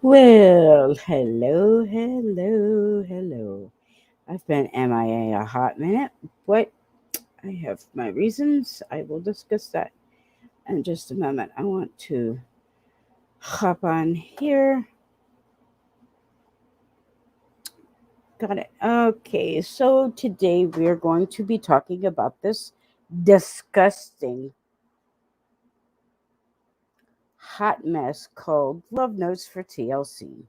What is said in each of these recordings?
Well, hello. I've been MIA a hot minute, but I have my reasons. I will discuss that in just a moment. I want to hop on here. Got it. Okay, so today we are going to be talking about this disgusting hot mess called Love Notes for TLC.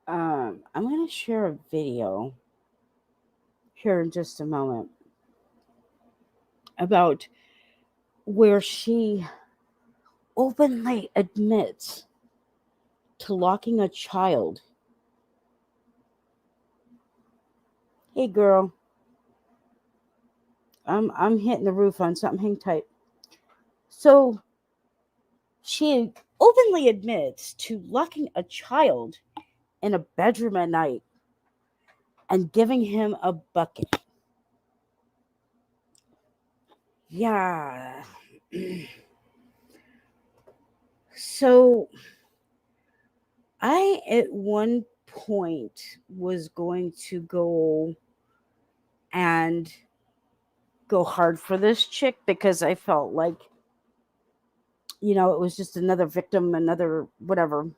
I'm going to share a video here in just a moment about where she openly admits to locking a child. Hey girl, I'm hitting the roof on something. Hang tight. So she openly admits to locking a child in a bedroom at night and giving him a bucket. Yeah. So I at one point was going to go and go hard for this chick because I felt like it was just another victim, another whatever.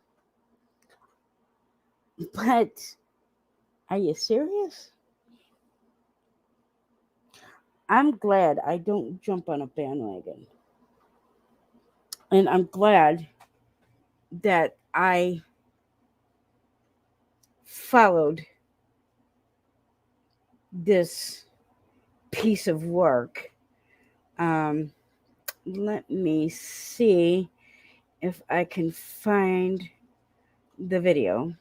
But are you serious? I'm glad I don't jump on a bandwagon. And I'm glad that I followed this piece of work. Um, Let me see if I can find the video.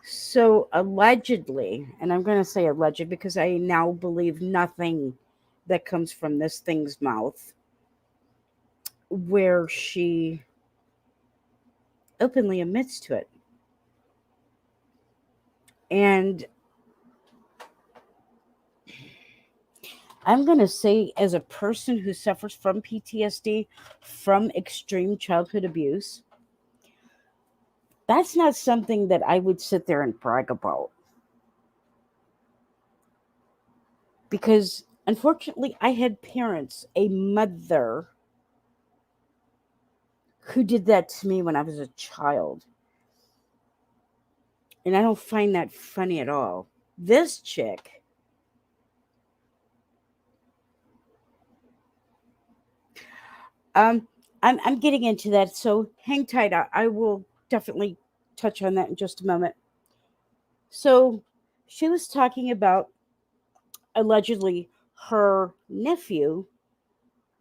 So, allegedly, and I'm going to say alleged because I now believe nothing that comes from this thing's mouth, where she openly admits to it. And I'm going to say, as a person who suffers from PTSD, from extreme childhood abuse, that's not something that I would sit there and brag about. Because unfortunately, I had parents, a mother, who did that to me when I was a child. And I don't find that funny at all. This chick, um, I'm getting into that, so hang tight. I will definitely touch on that in just a moment. So she was talking about allegedly her nephew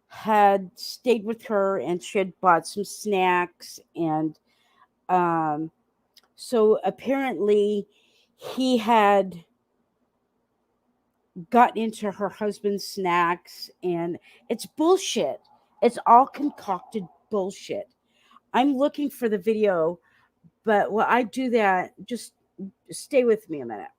had stayed with her and she had bought some snacks and um so apparently he had got into her husband's snacks, and it's bullshit. It's all concocted bullshit. I'm looking for the video, but while I do that, just stay with me a minute.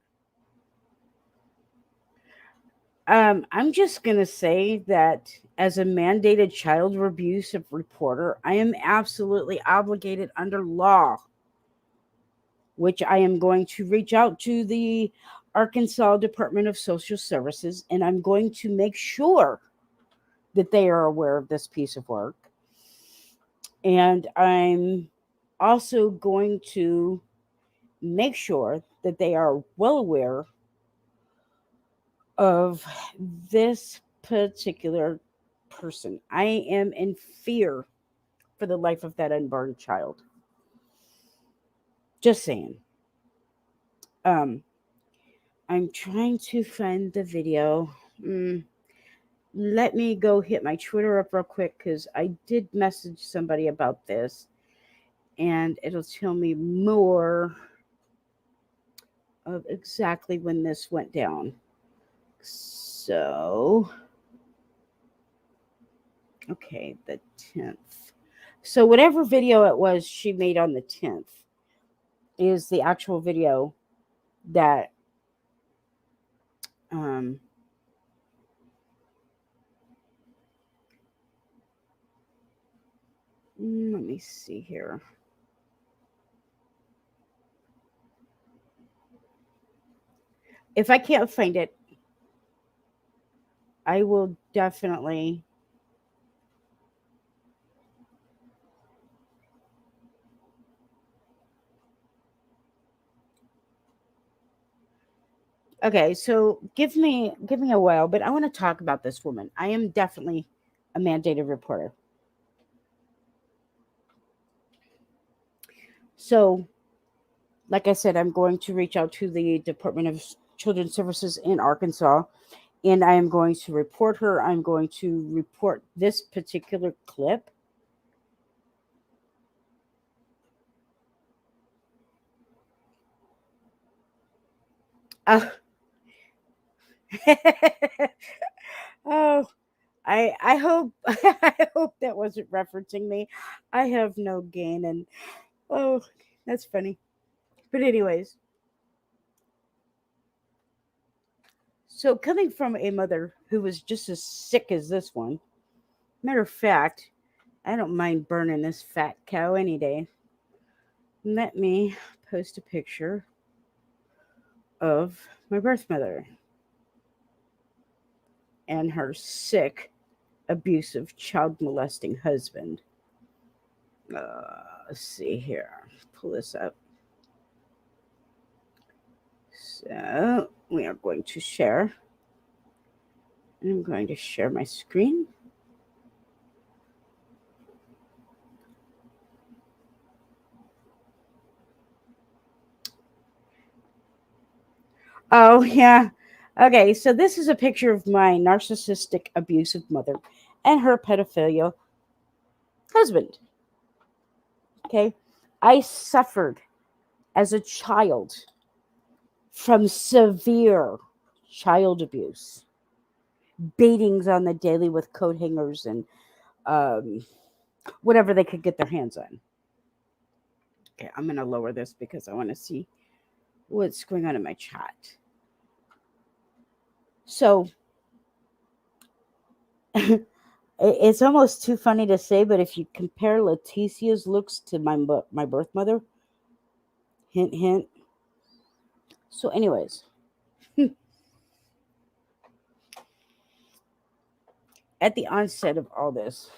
I'm just going to say that as a mandated child abuse reporter, I am absolutely obligated under law, which I am going to reach out to the Arkansas Department of Social Services and I'm going to make sure that they are aware of this piece of work. And I'm also going to make sure that they are well aware of this particular person. I am in fear for the life of that unborn child. Just saying. Um, I'm trying to find the video. Let me go hit my Twitter up real quick because I did message somebody about this and it'll tell me more of exactly when this went down. So, okay, the 10th. So, whatever video it was she made on the 10th is the actual video that um, me see here. If I can't find it, I will definitely. Okay, so give me a while, but I want to talk about this woman. I am definitely a mandated reporter. So, like I said, I'm going to reach out to the Department of Children's Services in Arkansas, and I am going to report her. I'm going to report this particular clip. Uh, oh, I hope I hope that wasn't referencing me. I have no gain, and oh, that's funny. But anyways, so coming from a mother who was just as sick as this one, matter of fact, I don't mind burning this fat cow any day. Let me post a picture of my birth mother and her sick, abusive, child molesting husband. Let's see here. Pull this up. So we are going to share. I'm going to share my screen. Oh, yeah. Okay, so this is a picture of my narcissistic, abusive mother and her pedophilia husband. Okay, I suffered as a child from severe child abuse, beatings on the daily with coat hangers and um, whatever they could get their hands on. Okay, I'm going to lower this because I want to see what's going on in my chat. So it's almost too funny to say, but if you compare Leticia's looks to my birth mother, hint, hint. So, anyways, at the onset of all this,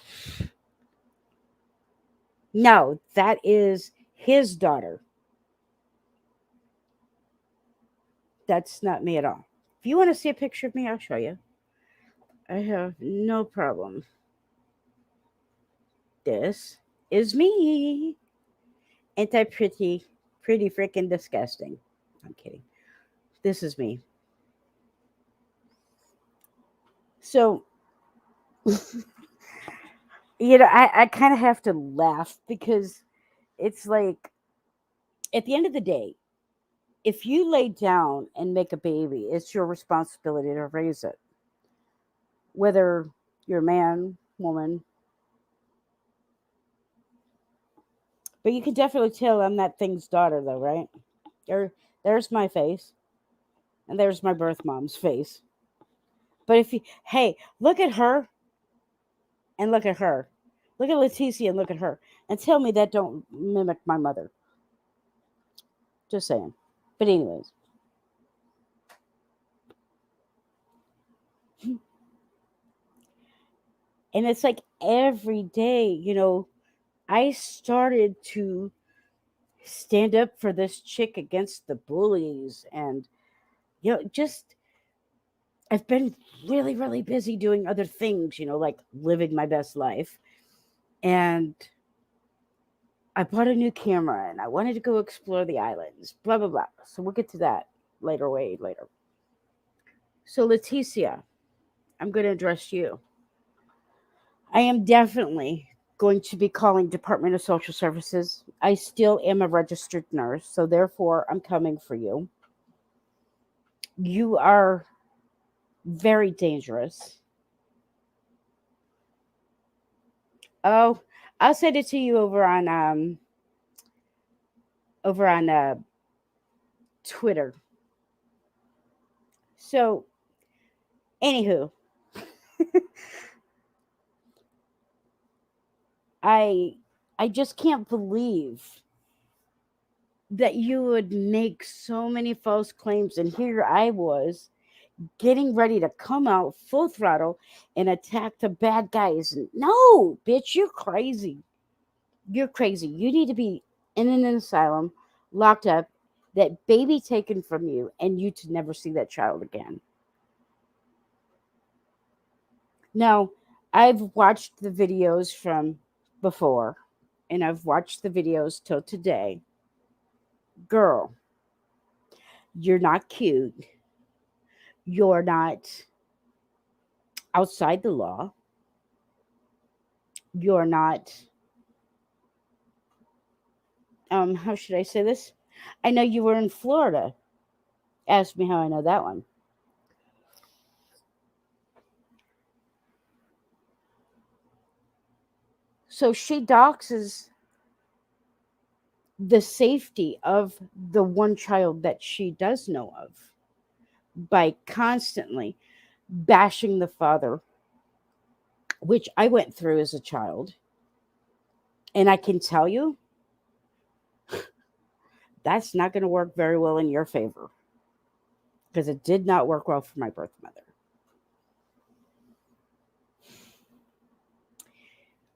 no, that is his daughter. That's not me at all. If you want to see a picture of me, I'll show you. I have no problem. This is me. Ain't I pretty? Pretty freaking disgusting. I'm kidding. This is me. So, I kind of have to laugh because it's like, at the end of the day, if you lay down and make a baby, it's your responsibility to raise it. Whether you're a man, woman, but you can definitely tell I'm that thing's daughter, though, right? There's my face, and there's my birth mom's face. But if you, hey, look at her and look at her, look at Leticia and look at her, and tell me that don't mimic my mother. Just saying. But anyways, and it's like every day, I started to stand up for this chick against the bullies, and just I've been really, really busy doing other things, like living my best life. And I bought a new camera and I wanted to go explore the islands, blah, blah, blah. So we'll get to that later. So, Leticia, I'm going to address you. I am definitely going to be calling Department of Social Services. I still am a registered nurse, so therefore I'm coming for you. You are very dangerous. Oh, I'll send it to you over on Twitter. So, anywho, I I just can't believe that you would make so many false claims. And here I was getting ready to come out full throttle and attack the bad guys. No, bitch, you're crazy. You're crazy. You need to be in an asylum, locked up, that baby taken from you, and you to never see that child again. Now, I've watched the videos from before, and I've watched the videos till today. Girl, you're not cute. You're not outside the law. You're not, how should I say this? I know you were in Florida. Ask me how I know that one. So she doxes the safety of the one child that she does know of by constantly bashing the father, which I went through as a child. And I can tell you, that's not going to work very well in your favor because it did not work well for my birth mother.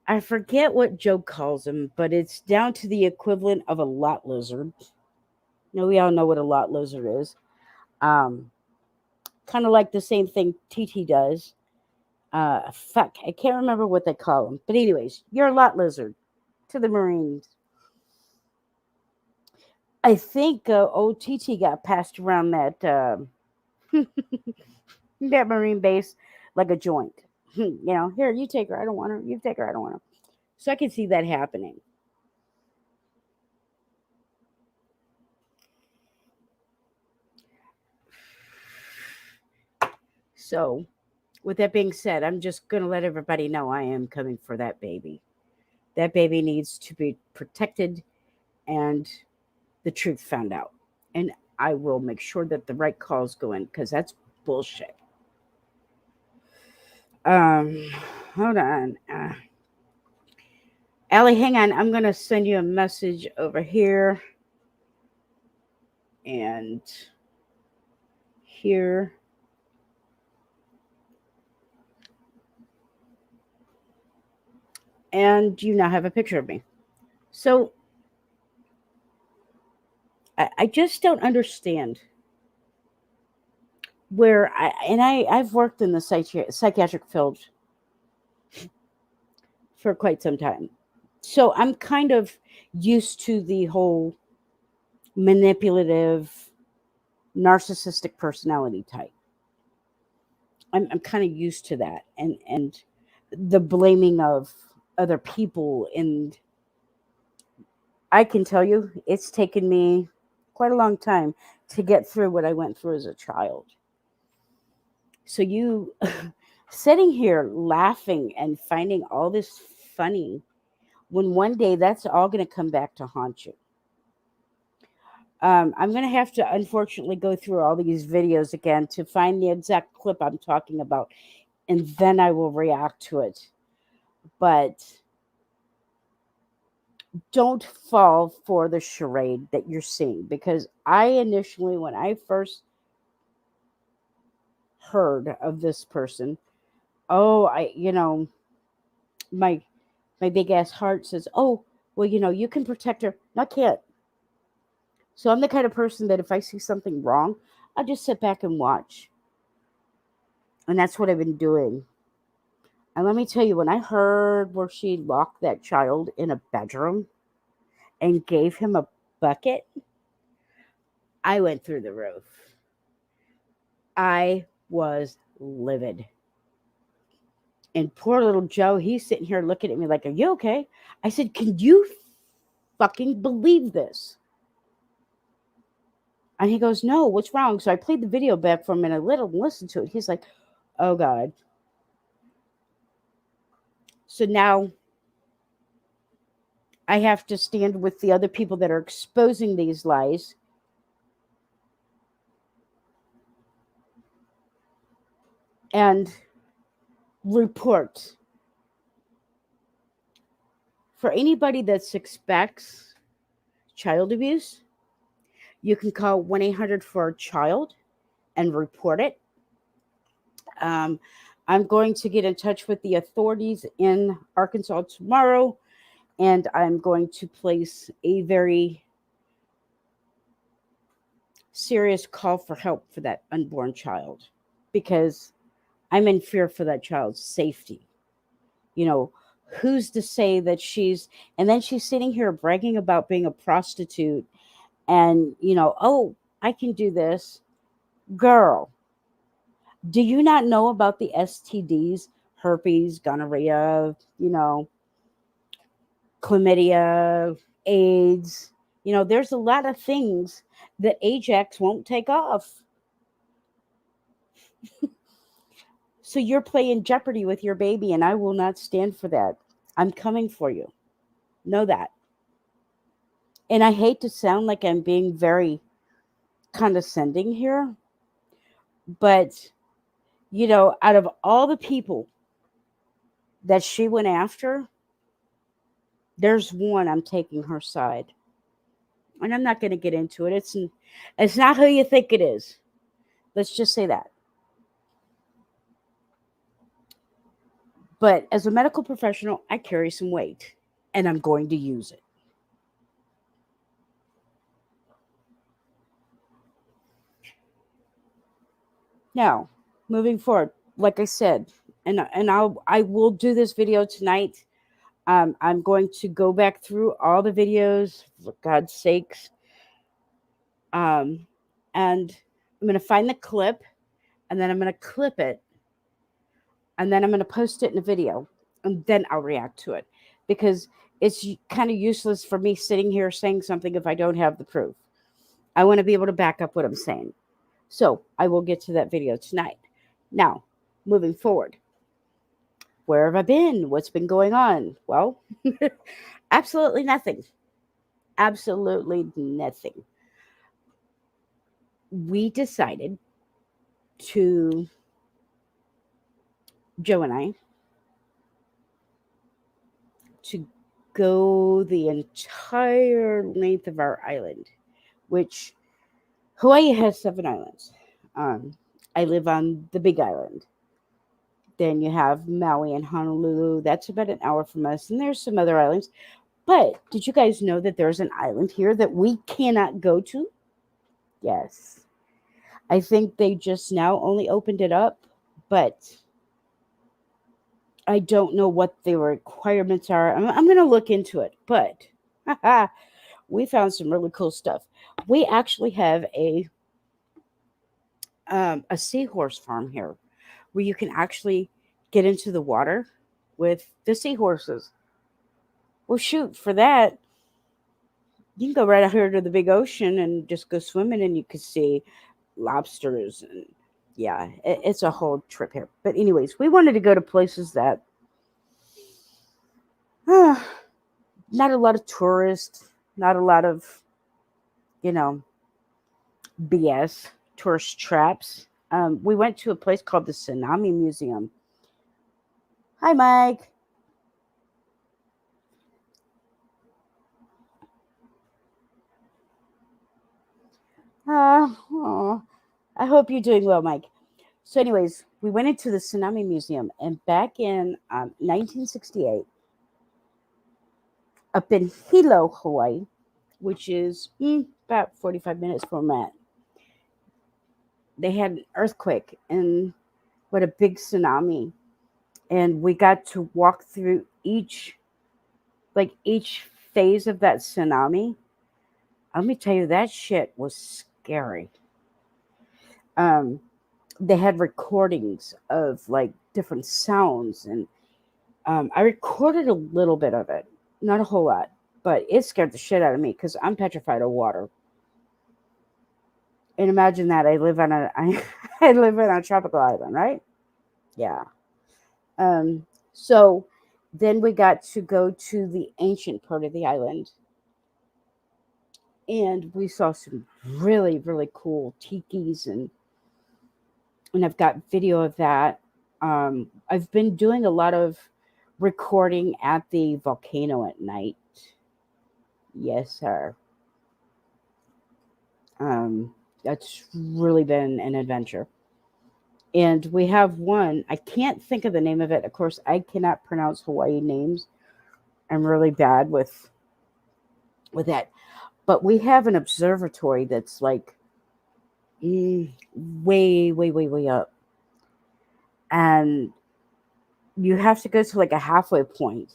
I forget what Joe calls him, but it's down to the equivalent of a lot lizard. Now, we all know what a lot lizard is. Um, Kind of like the same thing TT does. Fuck, I can't remember what they call him. But anyways, you're a lot lizard to the Marines. I think old TT got passed around that Marine base like a joint. Here, you take her. I don't want her. You take her. I don't want her. So I can see that happening. So, with that being said, I'm just going to let everybody know I am coming for that baby. That baby needs to be protected and the truth found out. And I will make sure that the right calls go in because that's bullshit. Um, Hold on. Allie, hang on. I'm going to send you a message over here and here. And you now have a picture of me. So I just don't understand where I've worked in the psychiatric field for quite some time. So I'm kind of used to the whole manipulative, narcissistic personality type. I'm kind of used to that and the blaming of other people. And I can tell you, it's taken me quite a long time to get through what I went through as a child. So you sitting here laughing and finding all this funny when one day that's all going to come back to haunt you. I'm going to have to unfortunately go through all these videos again to find the exact clip I'm talking about, and then I will react to it. But don't fall for the charade that you're seeing, because I initially, when I first heard of this person, oh, my big ass heart says, oh, well, you can protect her. No, I can't. So I'm the kind of person that if I see something wrong, I just sit back and watch. And that's what I've been doing. And let me tell you, when I heard where she locked that child in a bedroom and gave him a bucket, I went through the roof. I was livid. And poor little Joe, he's sitting here looking at me like, are you okay? I said, can you fucking believe this? And he goes, no, what's wrong? So I played the video back for him and I let him listen to it. He's like, oh God. So now I have to stand with the other people that are exposing these lies and report For anybody that suspects child abuse, you can call 1-800 for a child and report it. Um, I'm going to get in touch with the authorities in Arkansas tomorrow, and I'm going to place a very serious call for help for that unborn child because I'm in fear for that child's safety. You know, who's to say that and then she's sitting here bragging about being a prostitute and, oh, I can do this. Girl, do you not know about the STDs, herpes, gonorrhea, chlamydia, AIDS? There's a lot of things that Ajax won't take off. So you're playing Jeopardy with your baby, and I will not stand for that. I'm coming for you. Know that. And I hate to sound like I'm being very condescending here, but, out of all the people that she went after, there's one I'm taking her side. And I'm not going to get into it. It's not who you think it is. Let's just say that. But as a medical professional, I carry some weight, and I'm going to use it. Now, moving forward, like I said, and I will do this video tonight. I'm going to go back through all the videos, for God's sakes. And I'm going to find the clip, and then I'm going to clip it, and then I'm going to post it in a video, and then I'll react to it. Because it's kind of useless for me sitting here saying something if I don't have the proof. I want to be able to back up what I'm saying. So I will get to that video tonight. Now, moving forward. Where have I been? What's been going on? Well, absolutely nothing. Absolutely nothing. We decided Joe and I, to go the entire length of our island, which Hawaii has 7 islands. I live on the Big Island. Then you have Maui and Honolulu. That's about an hour from us. And there's some other islands. But did you guys know that there's an island here that we cannot go to? Yes. I think they just now only opened it up, but I don't know what the requirements are. I'm going to look into it, but we found some really cool stuff. We actually have a seahorse farm here where you can actually get into the water with the seahorses. Well, shoot, for that, you can go right out here to the big ocean and just go swimming, and you can see lobsters. And yeah, it's a whole trip here. But anyways, we wanted to go to places that not a lot of tourists, not a lot of, BS, tourist traps. We went to a place called the Tsunami Museum. Hi, Mike. Oh, I hope you're doing well, Mike. So anyways, we went into the Tsunami Museum, and back in 1968, up in Hilo, Hawaii, which is about 45 minutes from that, they had an earthquake and what a big tsunami. And we got to walk through each phase of that tsunami. Let me tell you, that shit was scary. They had recordings of like different sounds, and I recorded a little bit of it, not a whole lot, but it scared the shit out of me because I'm petrified of water. And imagine that I live on a tropical island, right? Yeah. So then we got to go to the ancient part of the island, and we saw some really, really cool tikis, and I've got video of that. I've been doing a lot of recording at the volcano at night. Yes, sir. Um, that's really been an adventure. And we have one, I can't think of the name of it. Of course, I cannot pronounce Hawaii names. I'm really bad with that. But we have an observatory that's like mm, way, way, way, way up. And you have to go to like a halfway point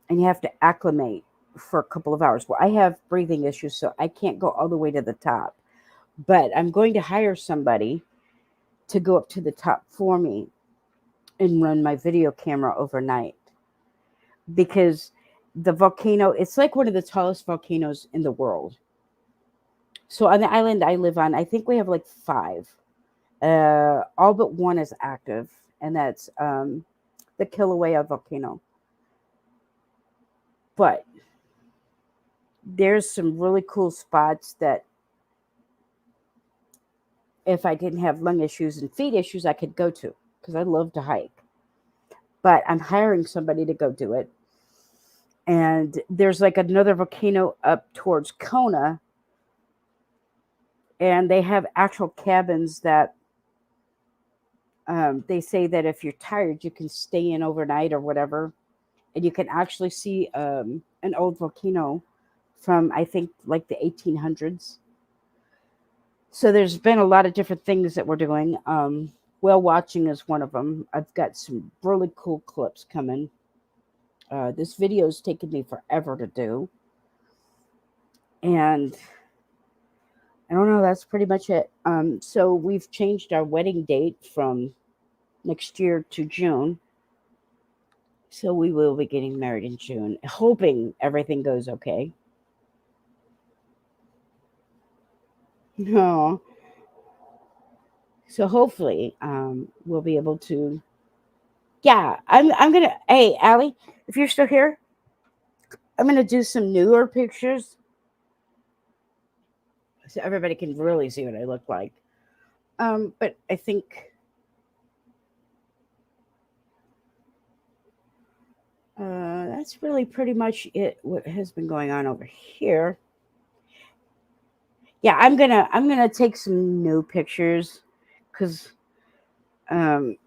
and you have to acclimate for a couple of hours. Well, I have breathing issues, so I can't go all the way to the top. But I'm going to hire somebody to go up to the top for me and run my video camera overnight because the volcano, it's like one of the tallest volcanoes in the world. So on the island I live on, I think we have like five. All but one is active, and that's the Kilauea volcano. But there's some really cool spots that if I didn't have lung issues and feet issues, I could go to because I love to hike. But I'm hiring somebody to go do it. And there's like another volcano up towards Kona, and they have actual cabins that they say that if you're tired, you can stay in overnight or whatever, and you can actually see an old volcano from I think like the 1800s. So there's been a lot of different things that we're doing. Whale watching is one of them. I've got some really cool clips coming. This video's taken me forever to do, and I don't know. That's pretty much it. So we've changed our wedding date from next year to June. So we will be getting married in June, hoping everything goes okay. No. So hopefully, we'll be able to. Yeah, I'm gonna. Hey, Allie, if you're still here, I'm gonna do some newer pictures so everybody can really see what I look like. But I think that's really pretty much it. What has been going on over here? Yeah, I'm gonna take some new pictures because um,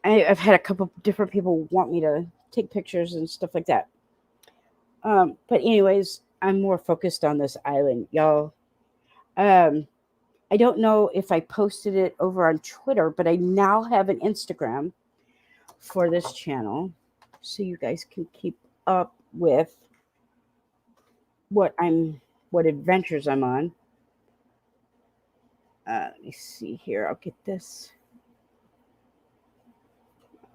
I've had a couple different people want me to take pictures and stuff like that. But anyways, I'm more focused on this island, y'all. Um, I don't know if I posted it over on Twitter, but I now have an Instagram for this channel, so you guys can keep up with what I'm, what adventures I'm on. Let me see here. I'll get this.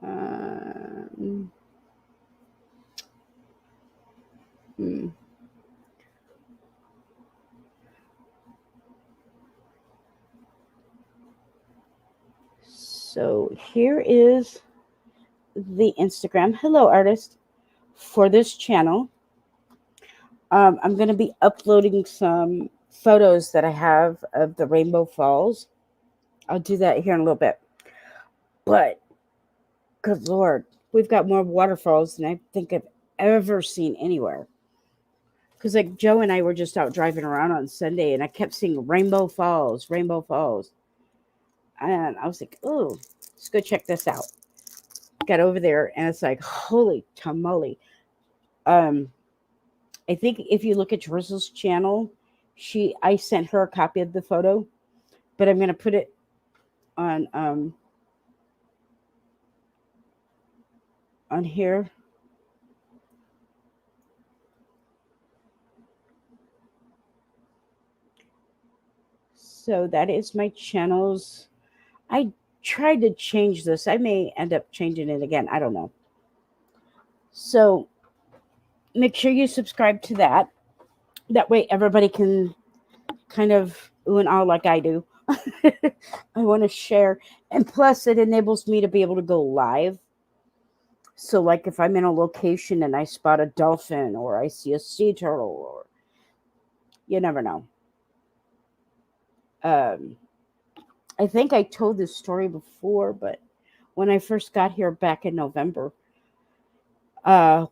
Um, hmm. So here is the Instagram. Hello, artist. For this channel, I'm going to be uploading some photos that I have of the Rainbow Falls. I'll do that here in a little bit. But, good Lord, we've got more waterfalls than I think I've ever seen anywhere. Because, like, Joe and I were just out driving around on Sunday, and I kept seeing Rainbow Falls, Rainbow Falls. And I was like, oh, let's go check this out. Got over there, and it's like, holy tamale. Um, I think if you look at Drizzle's channel, I sent her a copy of the photo, but I'm gonna put it on here. So that is my channels. I tried to change this. I may end up changing it again. I don't know. So make sure you subscribe to that. That way everybody can kind of ooh and ah like I do. I want to share. And plus it enables me to be able to go live. So like if I'm in a location and I spot a dolphin or I see a sea turtle or you never know. Um, I think I told this story before, but when I first got here back in November,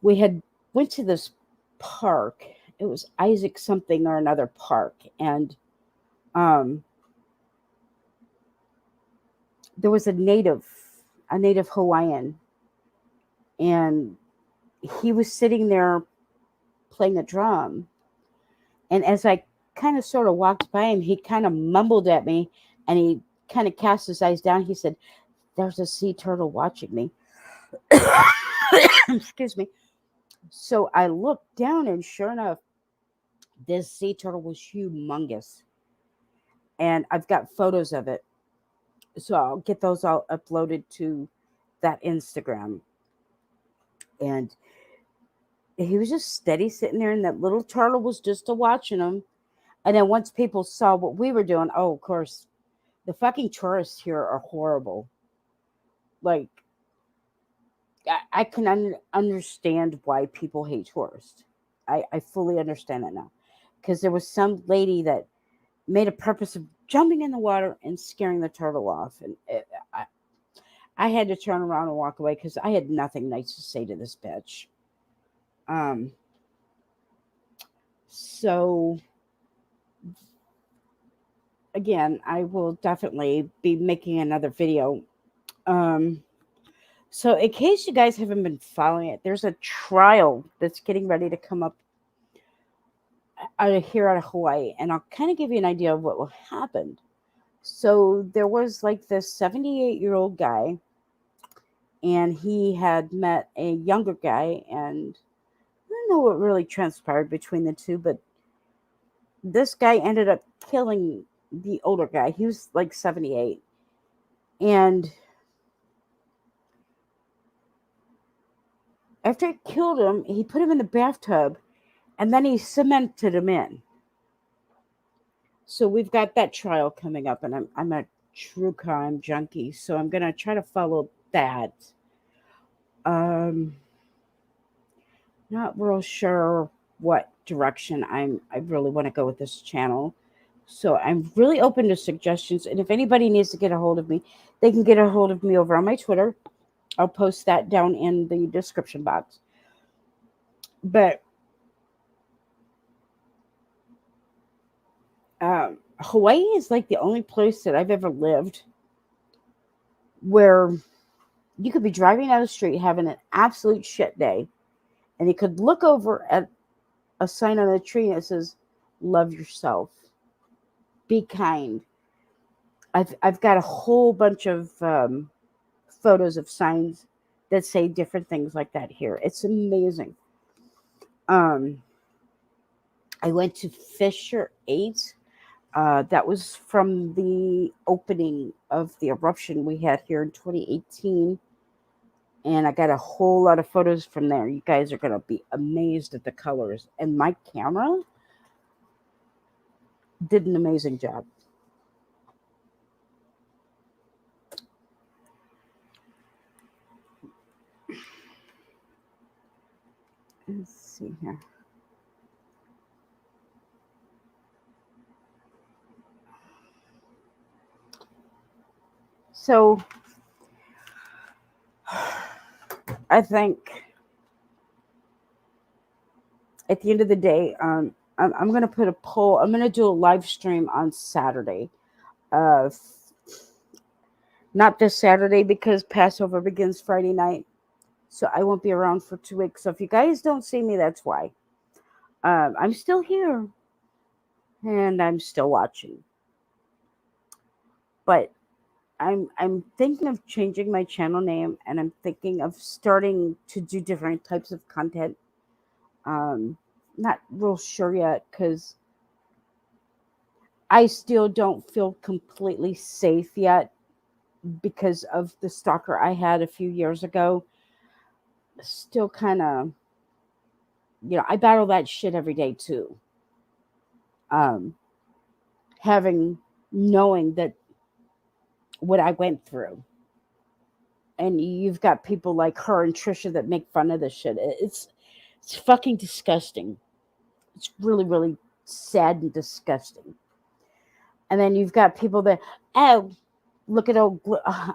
We had went to this park. It was Isaac something or another park, and um, there was a native Hawaiian, and he was sitting there playing a drum. And as I kind of sort of walked by him, he kind of mumbled at me, and he kind of cast his eyes down. He said, "There's a sea turtle watching me." Excuse me. So I looked down, and sure enough, this sea turtle was humongous. And I've got photos of it. So I'll get those all uploaded to that Instagram. And he was just steady sitting there, and that little turtle was just a watching him. And then once people saw what we were doing, oh, of course, the fucking tourists here are horrible. Like, I can understand why people hate tourists. I fully understand that now. Because there was some lady that made a purpose of jumping in the water and scaring the turtle off. And I had to turn around and walk away because I had nothing nice to say to this bitch. Um, so again, I will definitely be making another video. Um, so in case you guys haven't been following it, there's a trial that's getting ready to come up here out of Hawaii, and I'll kind of give you an idea of what will happen. So there was like this 78-year-old guy, and he had met a younger guy, and I don't know what really transpired between the two, but this guy ended up killing the older guy. He was like 78. And after he killed him, he put him in the bathtub, and then he cemented him in. So we've got that trial coming up, and I'm a true crime junkie, so I'm gonna try to follow that. Um, Not real sure what direction I really want to go with this channel. So I'm really open to suggestions, and if anybody needs to get a hold of me, they can get a hold of me over on my Twitter. I'll post that down in the description box. But Hawaii is like the only place that I've ever lived where you could be driving down the street having an absolute shit day, and you could look over at a sign on a tree that says, "Love yourself, be kind." I've got a whole bunch of photos of signs that say different things like that here. It's amazing. Um, I went to Fisher 8. That was from the opening of the eruption we had here in 2018. And I got a whole lot of photos from there. You guys are going to be amazed at the colors. And my camera did an amazing job. Let's see here. So I think at the end of the day, I'm going to put a poll. I'm going to do a live stream on Saturday. Uh, Not this Saturday because Passover begins Friday night. So I won't be around for 2 weeks. So if you guys don't see me, that's why. I'm still here and I'm still watching. But I'm thinking of changing my channel name, and I'm thinking of starting to do different types of content. Not real sure yet because I still don't feel completely safe yet because of the stalker I had a few years ago. Still kind of, I battle that shit every day too. Um, knowing that what I went through. And you've got people like her and Trisha that make fun of this shit. It's fucking disgusting. It's really, really sad and disgusting. And then you've got people that, oh, look at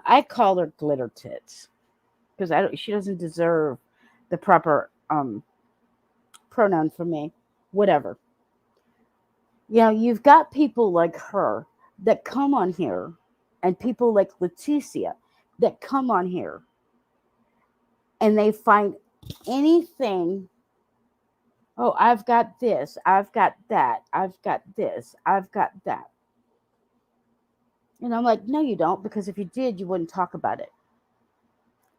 I call her glitter tits because she doesn't deserve the proper pronoun for me. Whatever. You've got people like her that come on here, and people like Leticia that come on here, and they find anything. Oh, I've got this, I've got that, I've got this, I've got that. And I'm like, no, you don't, because if you did, you wouldn't talk about it.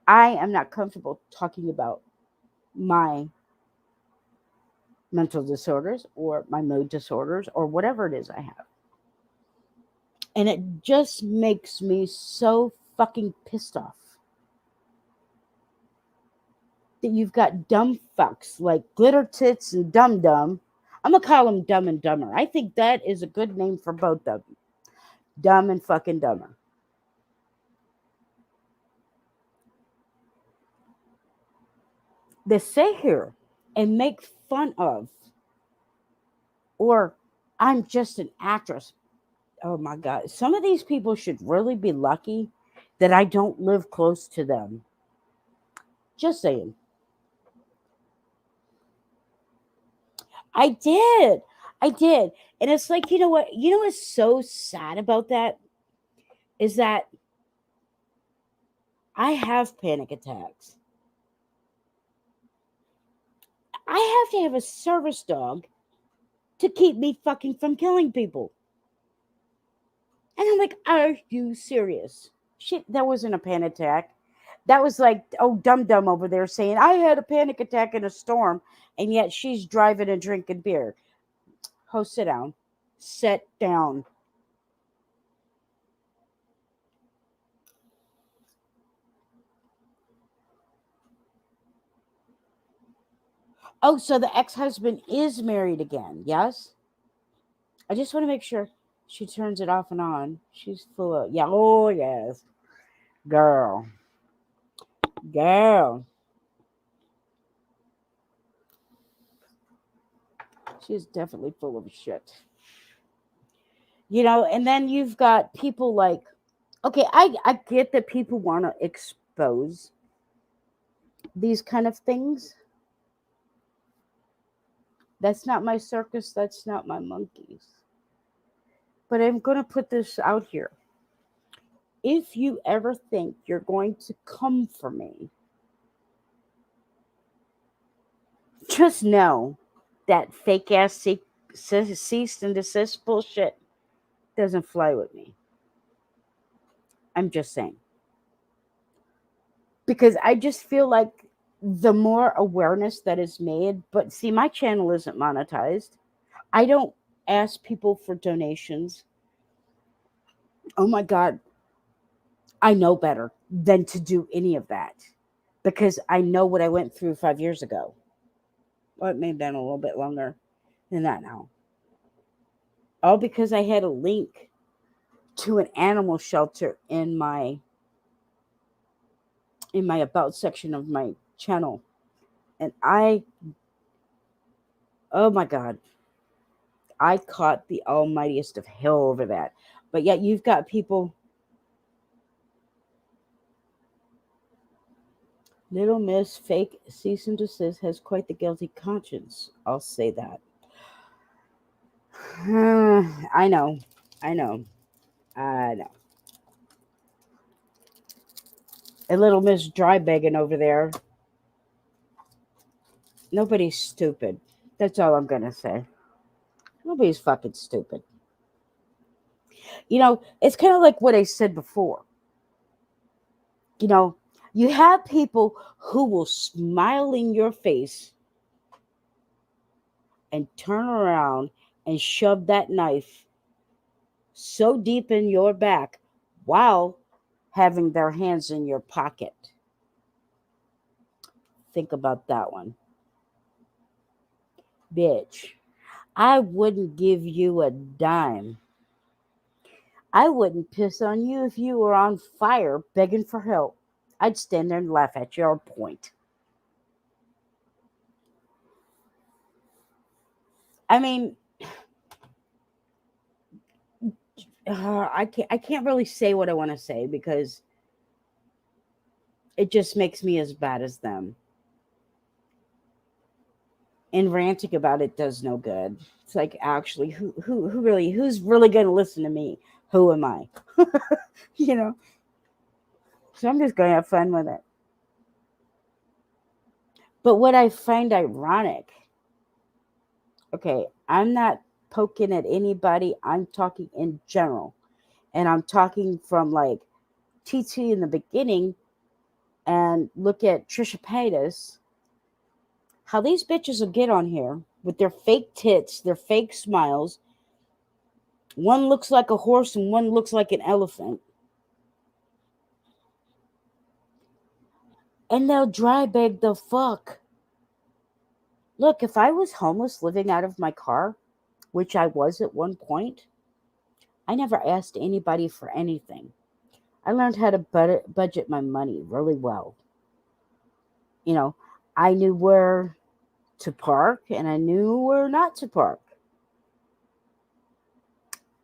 I am not comfortable talking about my mental disorders or my mood disorders or whatever it is I have. And it just makes me so fucking pissed off that you've got dumb fucks like Glitter Tits and Dum Dum. I'm going to call them Dumb and Dumber. I think that is a good name for both of them. Dumb and fucking Dumber. They sit here and make fun of, or I'm just an actress. Oh my God. Some of these people should really be lucky that I don't live close to them. Just saying. I did. I did. And it's like, you know what? You know what's so sad about that? Is that I have panic attacks. I have to have a service dog to keep me fucking from killing people. And I'm like, are you serious? Shit, that wasn't a panic attack. That was like, oh, Dum Dum over there saying, I had a panic attack in a storm, and yet she's driving and drinking beer. Ho, sit down. Sit down. Oh, so the ex husband is married again, yes? I just want to make sure she turns it off and on. She's full of, yeah, oh, yes. Girl. Girl. She's definitely full of shit. And then you've got people like, okay, I get that people want to expose these kind of things. That's not my circus, that's not my monkeys. But I'm going to put this out here. If you ever think you're going to come for me, just know that fake ass cease and desist bullshit doesn't fly with me. I'm just saying. Because I just feel like the more awareness that is made, but see, my channel isn't monetized. I don't ask people for donations. Oh my God. I know better than to do any of that because I know what I went through 5 years ago. Well, it may have been a little bit longer than that now. All because I had a link to an animal shelter in my about section of my channel. And oh my God, I caught the almightiest of hell over that. But yet you've got people. Little Miss Fake Cease and Desist has quite the guilty conscience. I'll say that. I know. I know. I know. And Little Miss Dry Begging over there. Nobody's stupid. That's all I'm going to say. Nobody's fucking stupid. It's kind of like what I said before. You know, you have people who will smile in your face and turn around and shove that knife so deep in your back while having their hands in your pocket. Think about that one. Bitch, I wouldn't give you a dime. I wouldn't piss on you if you were on fire begging for help. I'd stand there and laugh at your point. I mean, I can't really say what I want to say because it just makes me as bad as them. And ranting about it does no good. It's like, actually, who's really going to listen to me? Who am I? you know. So I'm just going to have fun with it. But what I find ironic, okay, I'm not poking at anybody. I'm talking in general, and I'm talking from like TT in the beginning, and look at Trisha Paytas. How these bitches will get on here with their fake tits, their fake smiles. One looks like a horse and one looks like an elephant. And they'll dry beg the fuck. Look, if I was homeless living out of my car, which I was at one point, I never asked anybody for anything. I learned how to budget my money really well. You know, I knew where to park and I knew where not to park.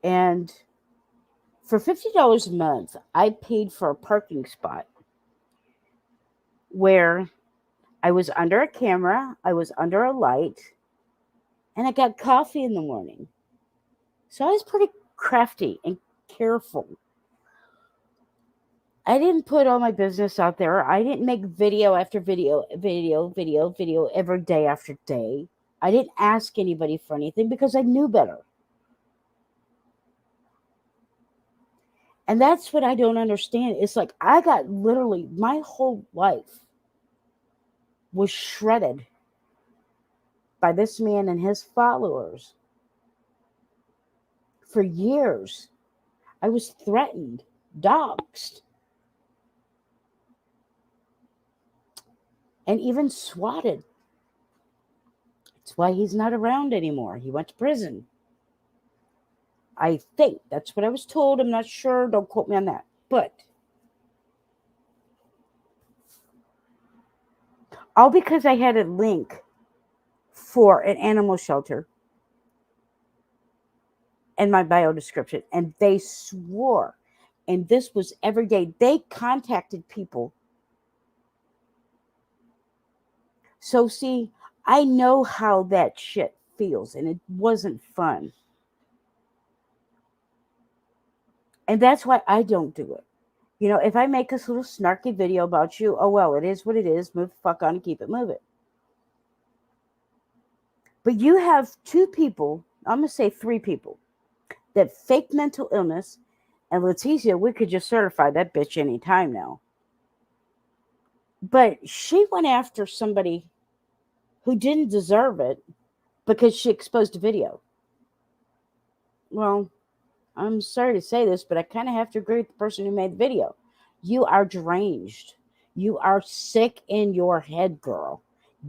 And for $50 a month, I paid for a parking spot where I was under a camera, I was under a light, and I got coffee in the morning. So I was pretty crafty and careful. I didn't put all my business out there. I didn't make video after video every day after day. I didn't ask anybody for anything because I knew better. And that's what I don't understand. It's like I got literally my whole life was shredded by this man and his followers. For years, I was threatened, doxxed, and even swatted. That's why he's not around anymore. He went to prison. I think that's what I was told. I'm not sure. Don't quote me on that. But all because I had a link for an animal shelter in my bio description, and they swore, and this was every day, they contacted people. So see, I know how that shit feels, and it wasn't fun. And that's why I don't do it. You know, if I make this little snarky video about you, oh well, it is what it is. Move the fuck on and keep it moving. But you have two people, I'm going to say three people, that fake mental illness. And Leticia, we could just certify that bitch anytime now. But she went after somebody who didn't deserve it because she exposed a video. Well, I'm sorry to say this, but I kind of have to agree with the person who made the video. You are deranged. You are sick in your head, girl.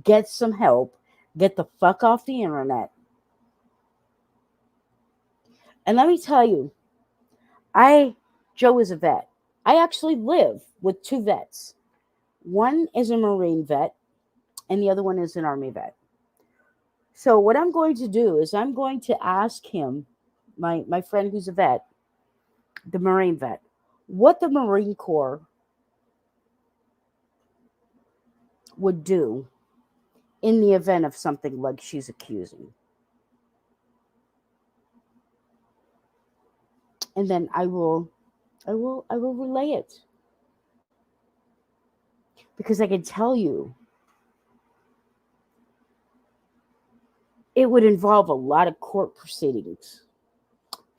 Get some help. Get the fuck off the internet. And let me tell you, Joe is a vet. I actually live with two vets. One is a Marine vet, and the other one is an Army vet. So what I'm going to do is I'm going to ask him, my friend who's a vet, the Marine vet, what the Marine Corps would do in the event of something like she's accusing. And then I will relay it. Because I can tell you, it would involve a lot of court proceedings.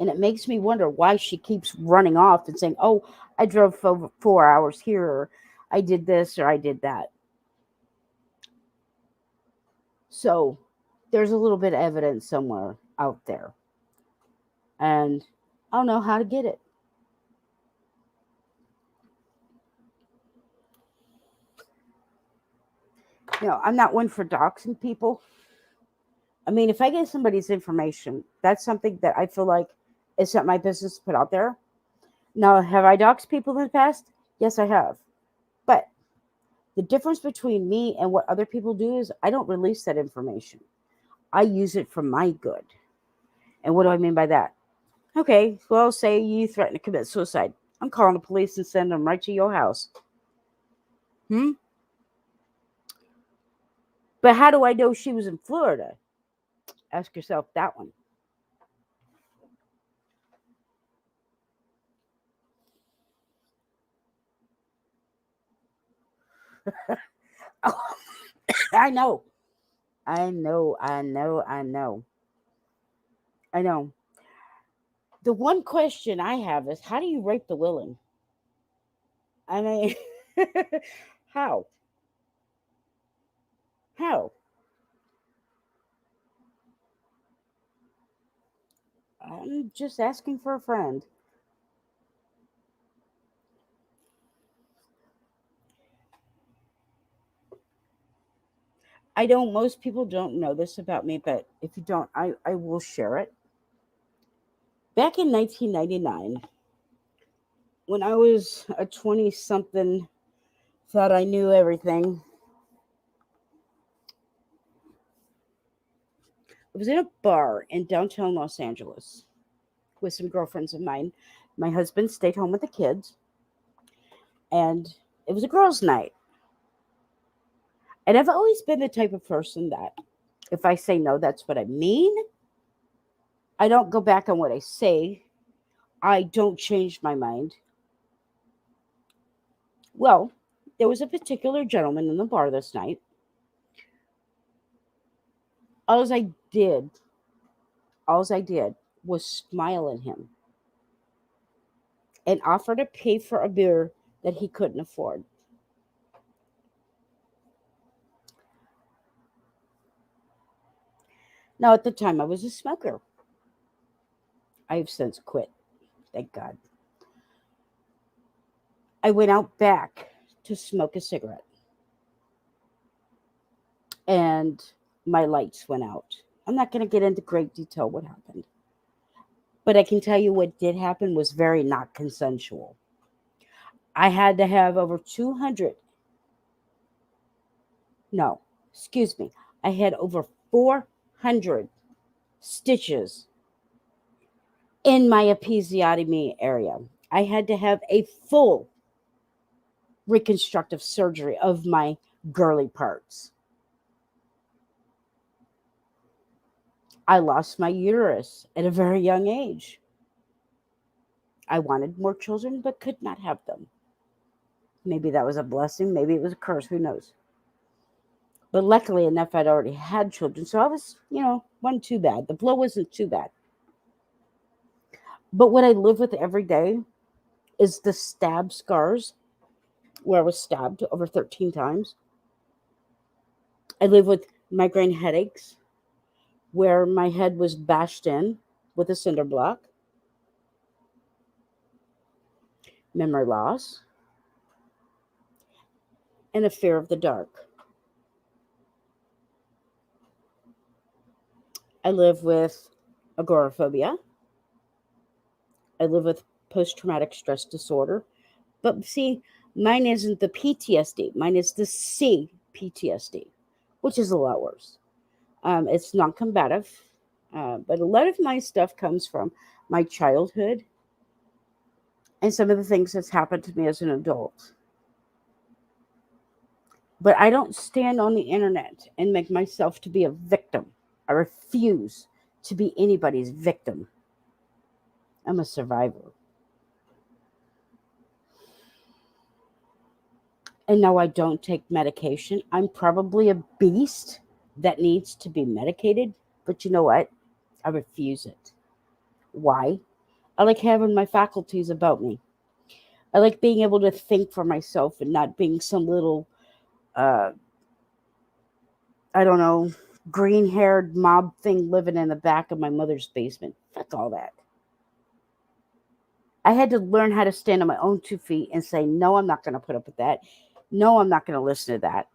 And it makes me wonder why she keeps running off and saying, oh, I drove for 4 hours here, or I did this, or I did that. So there's a little bit of evidence somewhere out there. And I don't know how to get it. You know, I'm not one for doxing people. I mean, if I get somebody's information, that's something that I feel like it's not my business to put out there. Now, have I doxed people in the past? Yes, I have. But the difference between me and what other people do is I don't release that information. I use it for my good. And what do I mean by that? Okay, well, say you threaten to commit suicide. I'm calling the police and sending them right to your house. But how do I know she was in Florida? Ask yourself that one. Oh, I know. I know. I know. I know. I know. The one question I have is, how do you rape the willing? I mean, how? How? I'm just asking for a friend. I know most people don't know this about me, but if you don't, I will share it. Back in 1999, when I was a 20 something, thought I knew everything, I was in a bar in downtown Los Angeles with some girlfriends of mine. My husband stayed home with the kids, and it was a girls' night. And I've always been the type of person that if I say no, that's what I mean. I don't go back on what I say. I don't change my mind. Well, there was a particular gentleman in the bar this night. All I did, all I did was smile at him and offer to pay for a beer that he couldn't afford. Now, at the time, I was a smoker. I have since quit, thank God. I went out back to smoke a cigarette, and my lights went out. I'm not going to get into great detail what happened, but I can tell you what did happen was very not consensual. I had to have over 200, no, excuse me, I had over 400 stitches in my episiotomy area. I had to have a full reconstructive surgery of my girly parts. I lost my uterus at a very young age. I wanted more children but could not have them. Maybe that was a blessing, maybe it was a curse, who knows. But luckily enough, I'd already had children, so I was, wasn't too bad. The blow wasn't too bad. But what I live with every day is the stab scars where I was stabbed over 13 times. I live with migraine headaches where my head was bashed in with a cinder block, memory loss, and a fear of the dark. I live with agoraphobia. I live with post traumatic stress disorder. But see, mine isn't the PTSD, mine is the CPTSD, which is a lot worse. It's non combative, but a lot of my stuff comes from my childhood and some of the things that's happened to me as an adult. But I don't stand on the internet and make myself to be a victim. I refuse to be anybody's victim. I'm a survivor. And no, I don't take medication. I'm probably a beast that needs to be medicated. But you know what? I refuse it. Why? I like having my faculties about me. I like being able to think for myself and not being some little, uh, I don't know, green haired mob thing living in the back of my mother's basement. Fuck all that. I had to learn how to stand on my own 2 feet and say, no, I'm not going to put up with that. No, I'm not going to listen to that.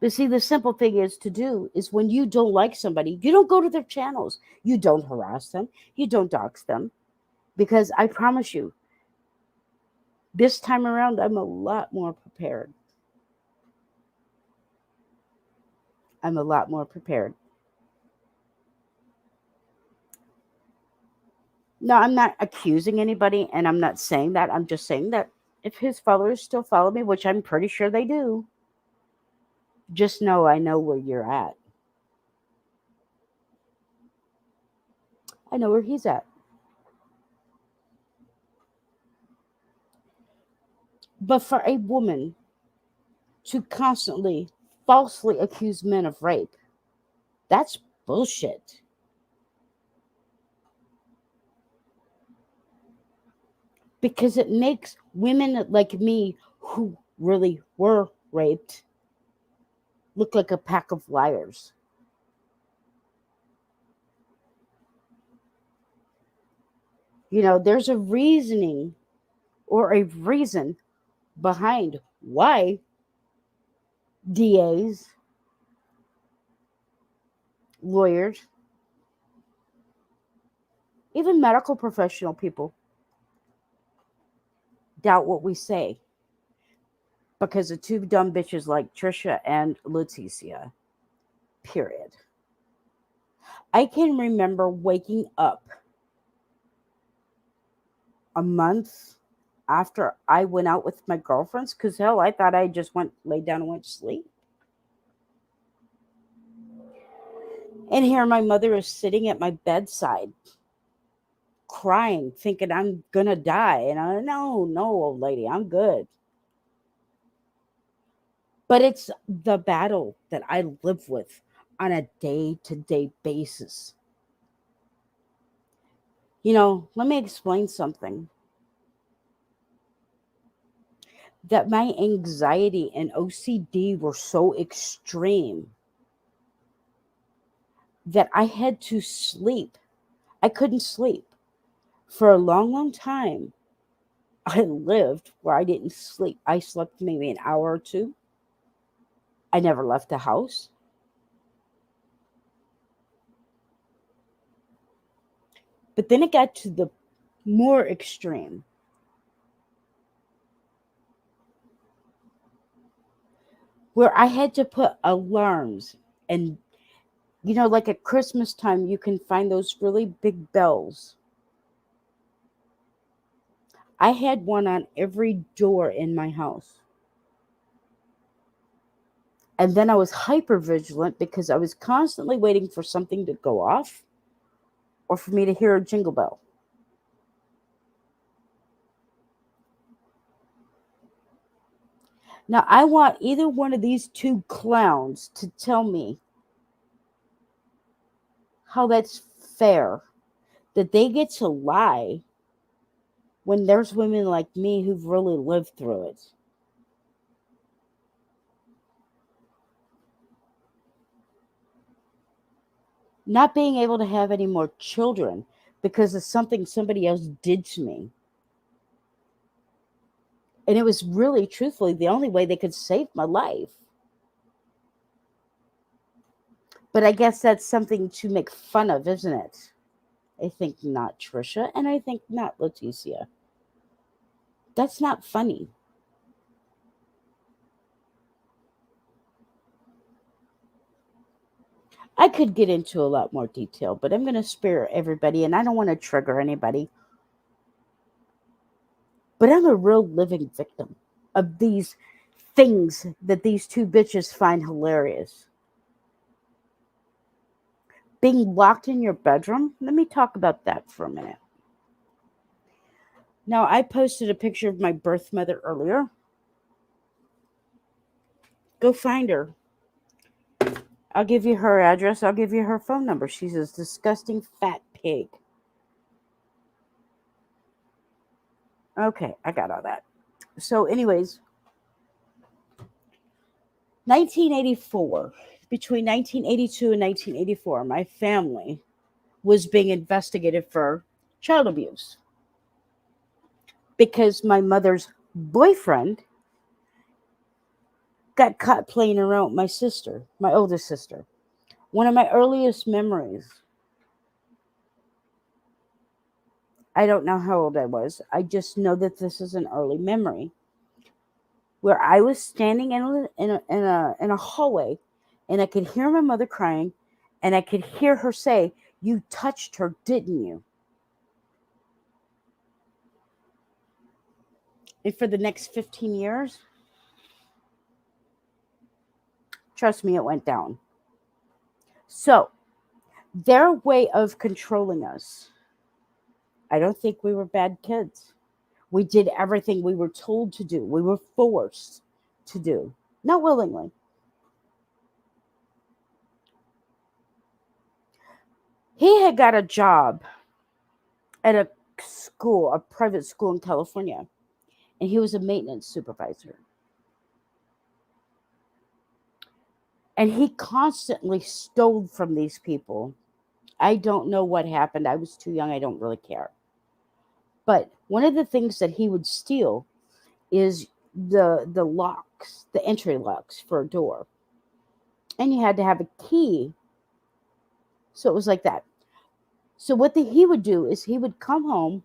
But see, the simple thing is to do is when you don't like somebody, you don't go to their channels. You don't harass them. You don't dox them. Because I promise you, this time around, I'm a lot more prepared. I'm a lot more prepared. No, I'm not accusing anybody, and I'm not saying that. I'm just saying that if his followers still follow me, which I'm pretty sure they do, Just know I know where you're at. I know where he's at. But for a woman to constantly falsely accuse men of rape, that's bullshit. Because it makes women like me who really were raped look like a pack of liars. There's a reasoning or a reason behind why DAs, lawyers, even medical professional people doubt what we say because of two dumb bitches like Trisha and Leticia. Period. I can remember waking up a month after I went out with my girlfriends because hell, I thought I just went laid down and went to sleep. And here my mother is sitting at my bedside crying, thinking I'm gonna die. And no, old lady, I'm good. But it's the battle that I live with on a day-to-day basis. Let me explain something. That my anxiety and OCD were so extreme that I had to sleep. I couldn't sleep. For a long, long time, I lived where I didn't sleep. I slept maybe an hour or two. I never left the house. But then it got to the more extreme where I had to put alarms and like at Christmas time, you can find those really big bells. I had one on every door in my house. And then I was hyper vigilant because I was constantly waiting for something to go off or for me to hear a jingle bell. Now, I want either one of these two clowns to tell me how that's fair that they get to lie when there's women like me who've really lived through it. Not being able to have any more children because of something somebody else did to me. And it was really, truthfully, the only way they could save my life. But I guess that's something to make fun of, isn't it? I think not Trisha, and I think not Leticia. That's not funny. I could get into a lot more detail, but I'm going to spare everybody, and I don't want to trigger anybody. But I'm a real living victim of these things that these two bitches find hilarious. Being locked in your bedroom, let me talk about that for a minute. Now, I posted a picture of my birth mother earlier. Go find her. I'll give you her address. I'll give you her phone number. She's a disgusting fat pig. Okay, I got all that. So, anyways, 1984, between 1982 and 1984, my family was being investigated for child abuse because my mother's boyfriend got caught playing around with my sister, my oldest sister. One of my earliest memories, I don't know how old I was. I just know that this is an early memory where I was standing in a hallway and I could hear my mother crying and I could hear her say, "You touched her, didn't you?" And for the next 15 years, Trust me, it went down. So, their way of controlling us, I don't think we were bad kids. We did everything we were told to do, we were forced to do, not willingly. He had got a job at a school, a private school in California, and he was a maintenance supervisor. And he constantly stole from these people. I don't know what happened. I was too young. I don't really care. But one of the things that he would steal is the locks, the entry locks for a door. And you had to have a key. So it was like that. So what he would do is he would come home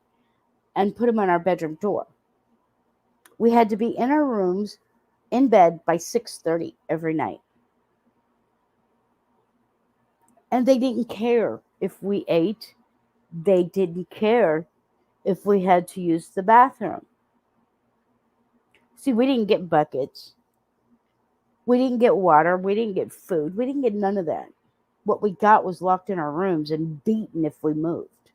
and put them on our bedroom door. We had to be in our rooms in bed by 6:30 every night. And they didn't care if we ate. They didn't care if we had to use the bathroom. See, we didn't get buckets. We didn't get water. We didn't get food. We didn't get none of that. What we got was locked in our rooms and beaten if we moved.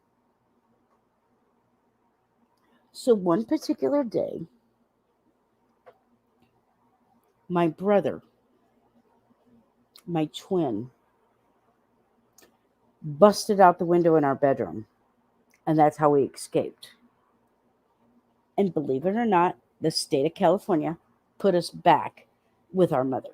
So one particular day, my brother, my twin, busted out the window in our bedroom. And that's how we escaped. And believe it or not, the state of California put us back with our mother.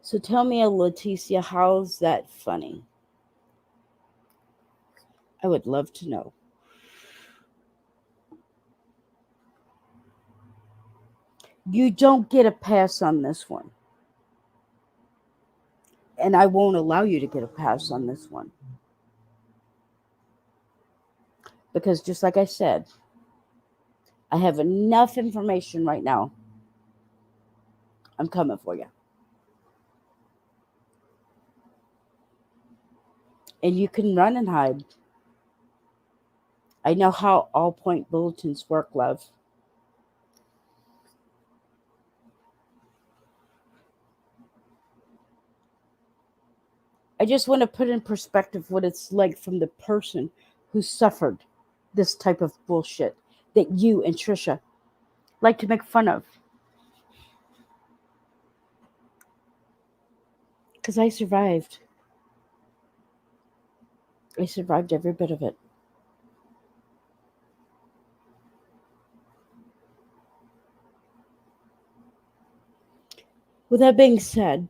So tell me, Leticia, how's that funny? I would love to know. You don't get a pass on this one. And I won't allow you to get a pass on this one. Because just like I said, I have enough information right now. I'm coming for you. And you can run and hide. I know how all point bulletins work, love. I just want to put in perspective what it's like from the person who suffered this type of bullshit that you and Trisha like to make fun of. Because I survived. I survived every bit of it. With that being said,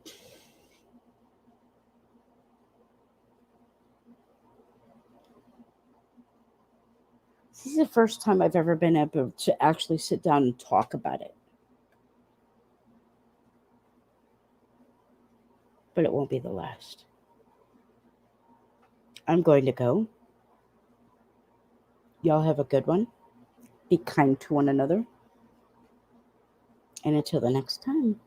this is the first time I've ever been able to actually sit down and talk about it. But it won't be the last. I'm going to go. Y'all have a good one. Be kind to one another. And until the next time.